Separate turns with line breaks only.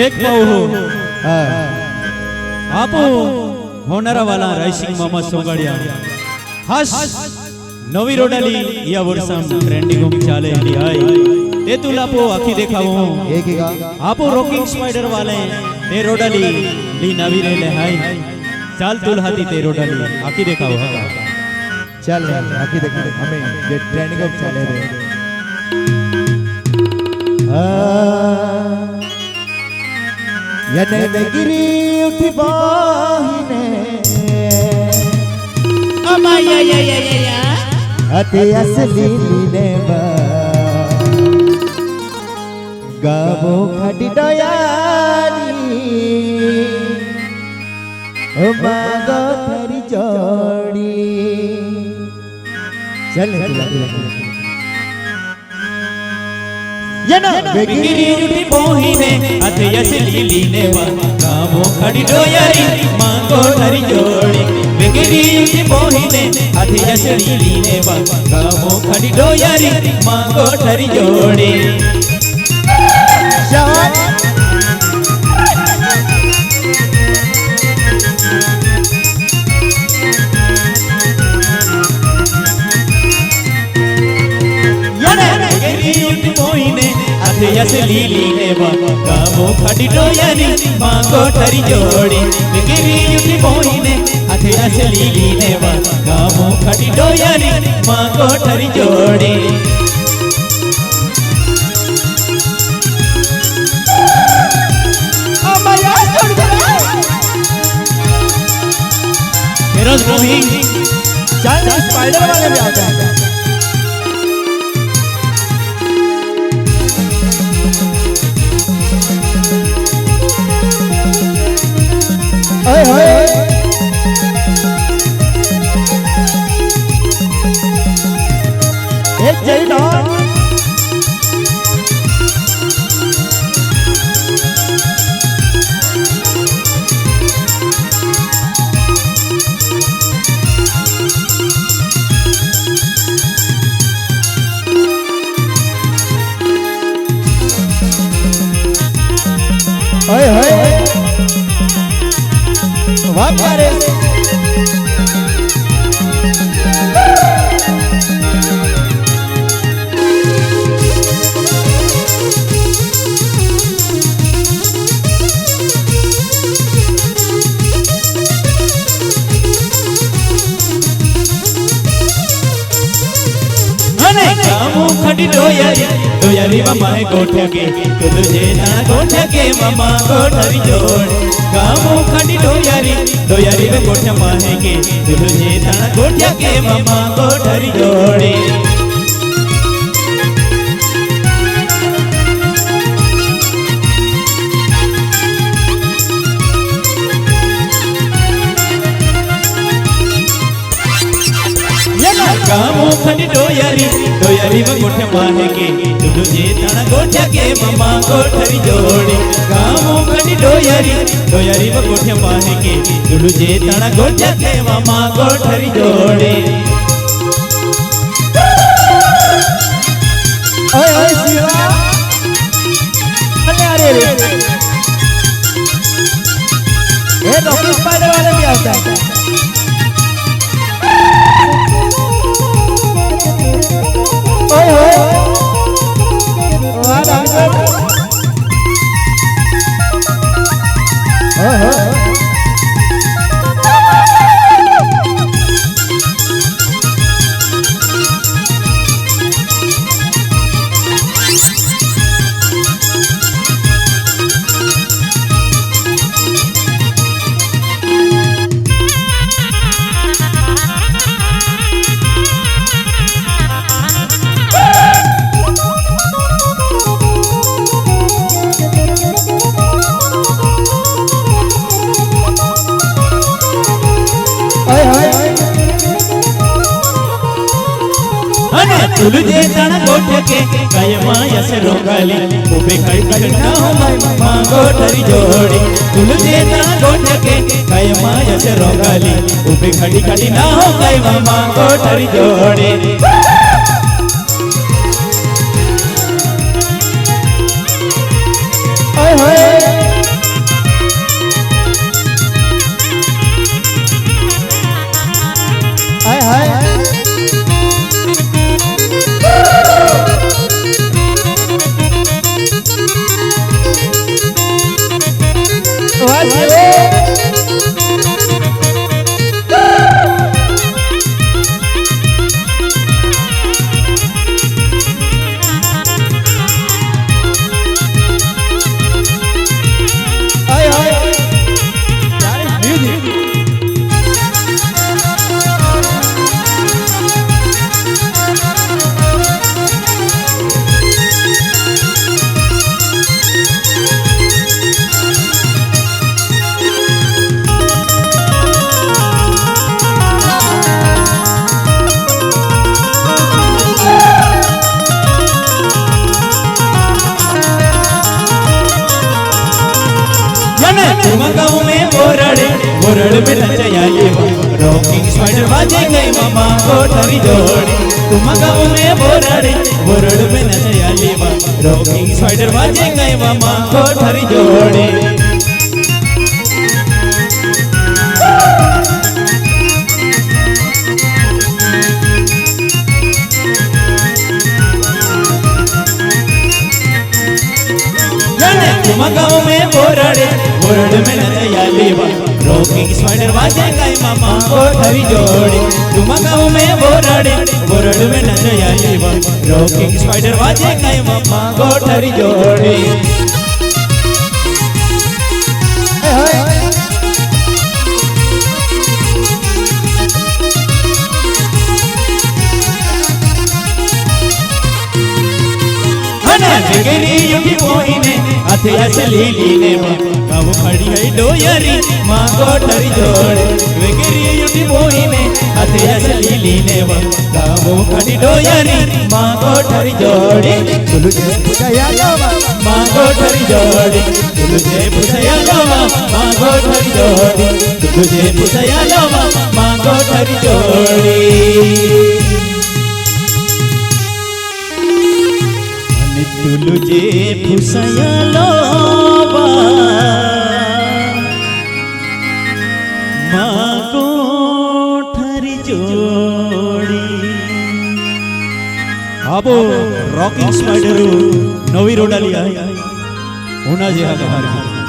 एक पाहू आपो होणारा वाला रायसिंग मामा सोंगाड़िया खास नवी रोडाली या वर्षम ट्रेंडिंग चाले ली आई ते तुलापो आखी देखावो आपो रॉकिंग स्पाइडर वाले ते रोडाली ली नवी रे ले हाय चाल तुलहाती ते रोडाली आखी देखावो हका
चल आखी देखा हमें जे ट्रेंडिंग ऑफ चाले रे यने में गिरी उठी बाहिने
अमा या
अति असली लीने बा गावो खड़ी डयानी ओ मागो तेरी जोड़ी चल
बिगिरी उठी मोहिने अथे असली लीने वा गावो खड़ी डोयारी मांगो धरी जोड़ी बिगिरी उठी मोहिने अथे असली लीने वा गावो खड़ी डोयारी मांगो धरी जोड़ी असली लीने वा गावो खड़ी डोयारी मांगो ठरी जोड़ी बिगिरी उठी मोहिने अथे असली लीने वा गावो खड़ी डोयारी मांगो ठरी जोड़ी फिरोज मूवी
चल स्पाइडर वाले भी आते हैं ओए होए एक जय ना ओए होए वाह प्यारे
गावो खड़ी डोयारी डोयारी मामा गोठे के तुझे ना गोठे के मामा गोठरी जोड़ गावो खड़ी डोयारी डोयारी में गोठे माहे के तुझे ना गोठे के मामा गोठरी जोड़ी गावो खड़ी डोयारी डोयारी में गोठे माहे के तुझे ताना गोठे के मामा गोठरी जोड़ी गावो खड़ी डोयारी डोयारी में गोठे माहे के तुझे ताना गोठे के मामा गोठरी जोड़ी
ओए ओए शिवा अरे अरे ये रॉकिंग स्पाइडर वाले भी आते हैं ओए होए वाह डॉक्टर ओए होए
तुझे ताना गोठे के कयमा यसे रोगाली उबे खड़ी खड़ना हो मामा गोठरी जोड़ी तुझे ताना गोठे के कयमा यसे रोगाली उबे खड़ी खड़ी ना हो मामा गोठरी जोड़ी कोठरी जोड़ी तुम गाँव में बोराड़े बोरड़ में नजया लेवा रॉकिंग स्पाइडर बाजे गए मामा कोठरी जोड़ी तुम गाँव में बोरड़ में नजया लेवा रॉकिंग स्पाइडर बाजे गए मामा कोठरी जोड़ी तुम गाँव में बोरड़ में नजया लेवा रॉकिंग स्पाइडर बाजे गए मामा कोठरी जोड़ी जगरी युगी मोहिने हाथे असली लीने गाँव खड़ी है डोयरी माँ कोठरी जोड़े जगरी युगी मोहिने हाथे असली लीने गाँव खड़ी डोयरी माँ कोठरी जोड़े
तुझे पुजाया लावा
माँ कोठरी जोड़े तुझे पुजाया लावा माँ कोठरी जोड़े तुझे पुजाया लावा माँ कोठरी जोड़े तुलुजे फुसया लोबा माँ कोठरी जोड़ी आबो रॉकिंग स्पाइडर नवी रोडाली आहे उना जे हा